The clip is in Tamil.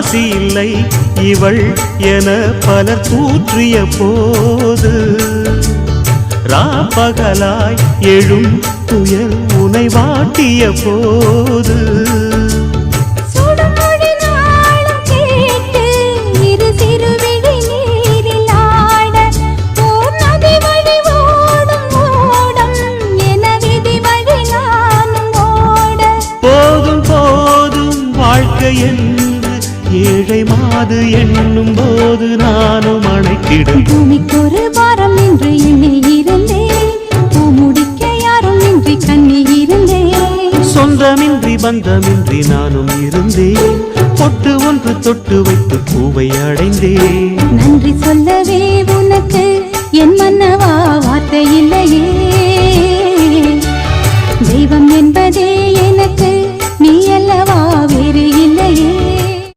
ராசி இல்லை இவள் என பலர் தூற்றிய போது ராப்பகலாய் எழும் துயர் உனை வாட்டிய போது போதும் போதும் வாழ்க்கை என்று ஏழை மாது எண்ணும் போது நானும் அணைத்திடும் பூமிக்கொரு வாரம் என்று எண்ணி இருந்தேன் பூமுடிக்க யாரும் இன்றி கண்ணி இருந்தேன் சொந்தமின்றி பந்தமின்றி நானும் இருந்தேன் பொட்டு ஒன்று தொட்டு வைத்து பூவை அடைந்தேன் நன்றி சொல்லவே உனக்கு என் மன்னவா வார்த்தை இல்லையே